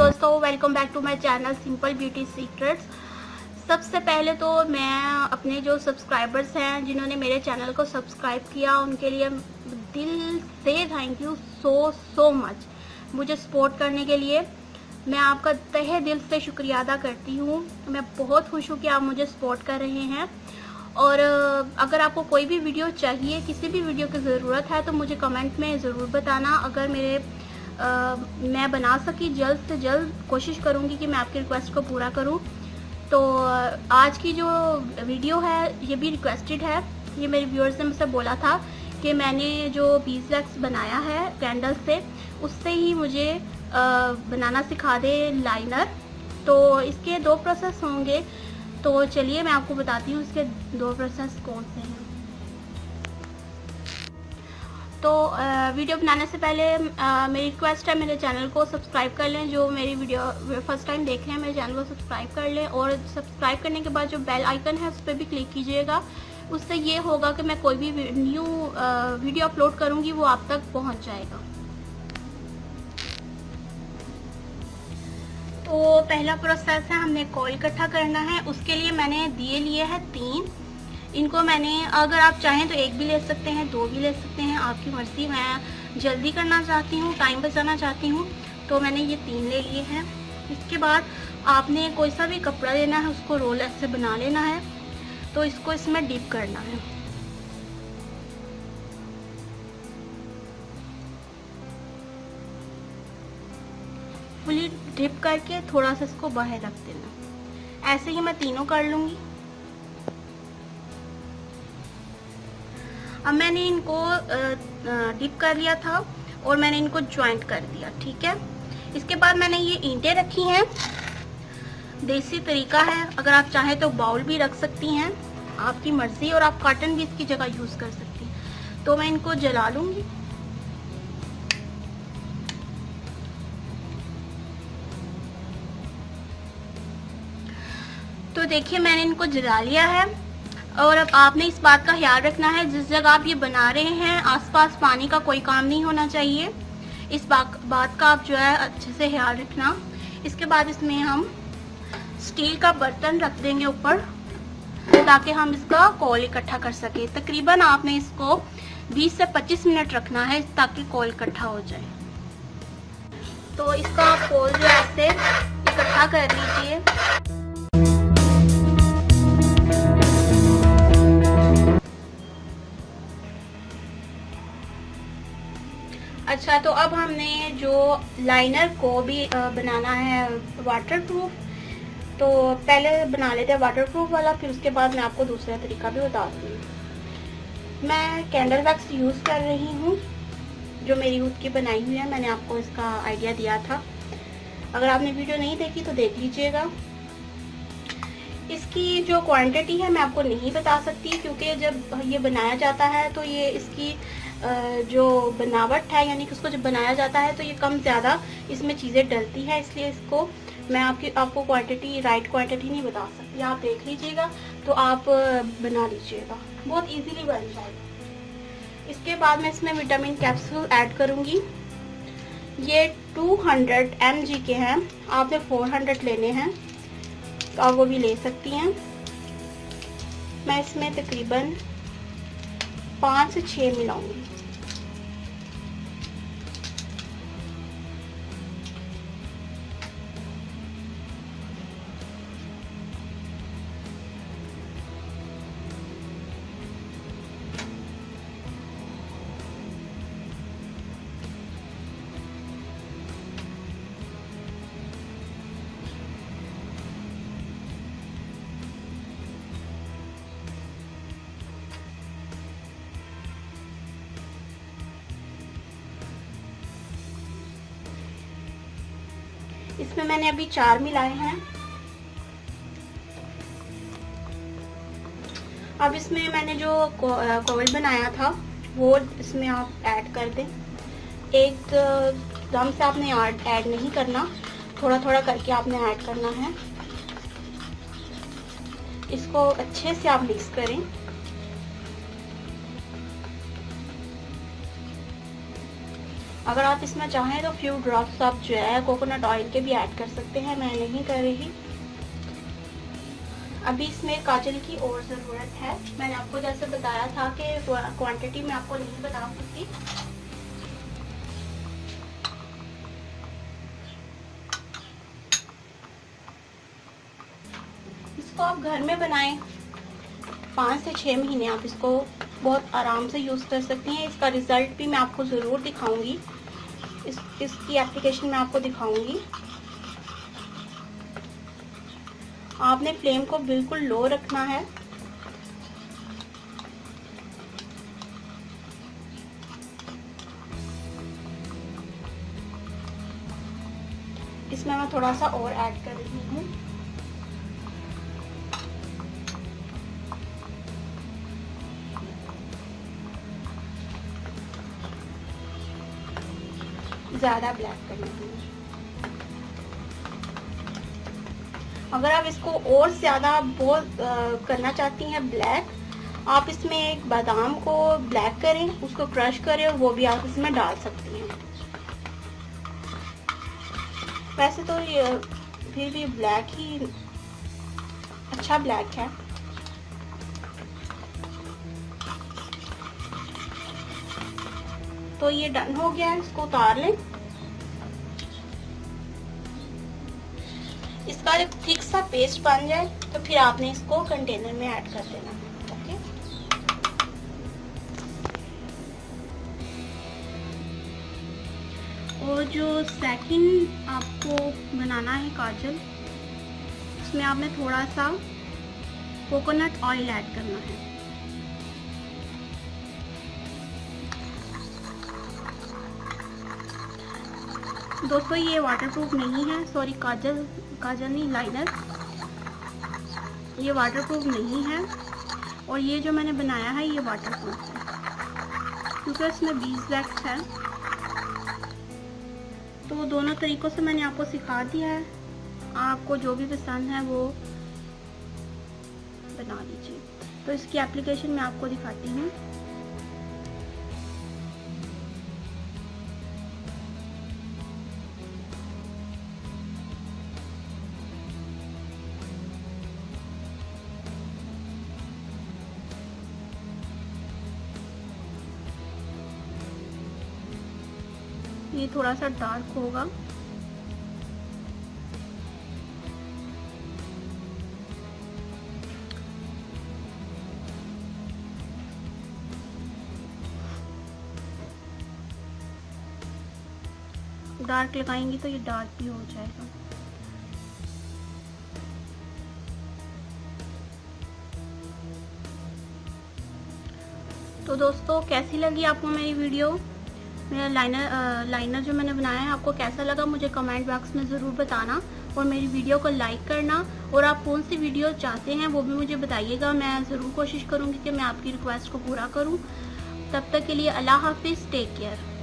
दोस्तों, welcome back to my channel simple beauty secrets. सबसे पहले तो मैं अपने जो सब्सक्राइबर्स हैं जिन्होंने मेरे चैनल को सब्सक्राइब किया, उनके लिए दिल से थैंक यू सो मच। मुझे सपोर्ट करने के लिए मैं आपका तहे दिल से शुक्रिया अदा करती हूँ। मैं बहुत खुश हूँ कि आप मुझे सपोर्ट कर रहे हैं। और अगर आपको कोई भी वीडियो चाहिए, किसी भी वीडियो की ज़रूरत है, तो मुझे कमेंट में ज़रूर बताना। अगर मैं बना सकी जल्द से जल्द कोशिश करूँगी कि मैं आपकी रिक्वेस्ट को पूरा करूँ। तो आज की जो वीडियो है ये भी रिक्वेस्टेड है। ये मेरे व्यूअर्स ने मुझसे बोला था कि मैंने जो बीजवैक्स बनाया है कैंडल से, उससे ही मुझे बनाना सिखा दे लाइनर। तो इसके 2 प्रोसेस होंगे, तो चलिए मैं आपको बताती हूँ इसके 2 प्रोसेस कौन से हैं। तो वीडियो बनाने से पहले मेरी रिक्वेस्ट है, मेरे चैनल को सब्सक्राइब कर लें। जो मेरी वीडियो फर्स्ट टाइम देख रहे हैं, मेरे चैनल को सब्सक्राइब कर लें। और सब्सक्राइब करने के बाद जो बेल आइकन है उस पर भी क्लिक कीजिएगा। उससे ये होगा कि मैं कोई भी न्यू वीडियो अपलोड करूँगी वो आप तक पहुँच जाएगा। तो पहला प्रोसेस है, हमने कॉइल इकट्ठा करना है। उसके लिए मैंने दिए लिए हैं 3। इनको मैंने, अगर आप चाहें तो 1 भी ले सकते हैं, 2 भी ले सकते हैं, आपकी मर्ज़ी। मैं जल्दी करना चाहती हूँ, टाइम बचाना चाहती हूँ, तो मैंने ये 3 ले लिए हैं। इसके बाद आपने कोई सा भी कपड़ा लेना है, उसको रोल ऐसे बना लेना है। तो इसको इसमें डिप करना है। फुली डिप करके थोड़ा सा इसको बाहर रख देना। ऐसे ही मैं तीनों कर लूँगी। अब मैंने इनको डिप कर लिया था और मैंने इनको ज्वाइंट कर दिया, ठीक है। इसके बाद मैंने ये ईंटें रखी हैं। देसी तरीका है, अगर आप चाहें तो बाउल भी रख सकती हैं, आपकी मर्जी। और आप कॉटन भी इसकी जगह यूज़ कर सकती हैं। तो मैं इनको जला लूँगी। तो देखिए मैंने इनको जला लिया है। और अब आपने इस बात का ख्याल रखना है, जिस जगह आप ये बना रहे हैं आसपास पानी का कोई काम नहीं होना चाहिए। इस बात का आप जो है अच्छे से ख्याल रखना। इसके बाद इसमें हम स्टील का बर्तन रख देंगे ऊपर, ताकि हम इसका कोल इकट्ठा कर सके। तकरीबन आपने इसको 20 से 25 मिनट रखना है ताकि कोल इकट्ठा हो जाए। तो इसका आप कोल जो ऐसे इकट्ठा कर लीजिए। अच्छा, तो अब हमने जो लाइनर को भी बनाना है वाटरप्रूफ, तो पहले बना लेते हैं वाटरप्रूफ वाला, फिर उसके बाद मैं आपको दूसरा तरीका भी बता दूँगी। मैं कैंडल वैक्स यूज़ कर रही हूँ, जो मेरी खुद की बनाई हुई है। मैंने आपको इसका आइडिया दिया था, अगर आपने वीडियो नहीं देखी तो देख लीजिएगा। इसकी जो क्वांटिटी है मैं आपको नहीं बता सकती, क्योंकि जब ये बनाया जाता है तो ये इसकी जो बनावट है, यानी कि उसको जब बनाया जाता है तो ये कम ज़्यादा इसमें चीज़ें डलती हैं। इसलिए इसको मैं आपको क्वांटिटी, राइट क्वांटिटी नहीं बता सकती। आप देख लीजिएगा तो आप बना लीजिएगा, बहुत इजीली बन जाएगा। इसके बाद मैं इसमें विटामिन कैप्सूल ऐड करूँगी। ये 200 mg के हैं, आपने 400 लेने हैं, तो आप वो भी ले सकती हैं। मैं इसमें तकरीबन 5 से 6 मिलाऊंगी। इसमें मैंने अभी 4 मिलाए हैं। अब इसमें मैंने जो कोयल बनाया था वो इसमें आप ऐड कर दें। एकदम से आपने ऐड नहीं करना, थोड़ा थोड़ा करके आपने ऐड करना है। इसको अच्छे से आप मिक्स करें। अगर आप इसमें चाहें तो फ्यू ड्रॉप्स आप जो है कोकोनट ऑयल के भी ऐड कर सकते हैं, मैं नहीं कर रही। अभी इसमें काजल की और ज़रूरत है। मैंने आपको जैसे बताया था कि क्वांटिटी में आपको नहीं बता सकती। इसको आप घर में बनाएं, 5 से 6 महीने आप इसको बहुत आराम से यूज़ कर सकती हैं। इसका रिज़ल्ट भी मैं आपको ज़रूर दिखाऊंगी, इसकी एप्लीकेशन मैं आपको दिखाऊंगी। आपने फ्लेम को बिल्कुल लो रखना है। इसमें मैं थोड़ा सा और ऐड कर रही हूँ। ज़्यादा ब्लैक करना है। अगर आप इसको और ज़्यादा बहुत करना चाहती हैं ब्लैक, आप इसमें एक बादाम को ब्लैक करें, उसको क्रश करें और वो भी आप इसमें डाल सकती हैं। वैसे तो ये फिर भी ब्लैक ही अच्छा ब्लैक है। तो ये डन हो गया है, इसको उतार लें। इसका जब थिक सा पेस्ट बन जाए तो फिर आपने इसको कंटेनर में ऐड कर देना है। ओके, और जो सेकंड आपको बनाना है काजल, उसमें आपने थोड़ा सा कोकोनट ऑयल ऐड करना है। दोस्तों ये वाटरप्रूफ नहीं है, सॉरी काजल नहीं, लाइनर, ये वाटरप्रूफ नहीं है। और ये जो मैंने बनाया है ये वाटरप्रूफ है क्योंकि इसमें बीeswax है। तो दोनों तरीक़ों से मैंने आपको सिखा दिया है, आपको जो भी पसंद है वो बना लीजिए। तो इसकी एप्लीकेशन मैं आपको दिखाती हूँ। ये थोड़ा सा डार्क होगा। डार्क लगाएंगे तो ये डार्क भी हो जाएगा। तो दोस्तों कैसी लगी आपको मेरी वीडियो? मेरा लाइनर जो मैंने बनाया है आपको कैसा लगा मुझे कमेंट बॉक्स में ज़रूर बताना, और मेरी वीडियो को लाइक करना, और आप कौन सी वीडियो चाहते हैं वो भी मुझे बताइएगा। मैं ज़रूर कोशिश करूँगी कि मैं आपकी रिक्वेस्ट को पूरा करूँ। तब तक के लिए अल्लाह हाफिज़, टेक केयर।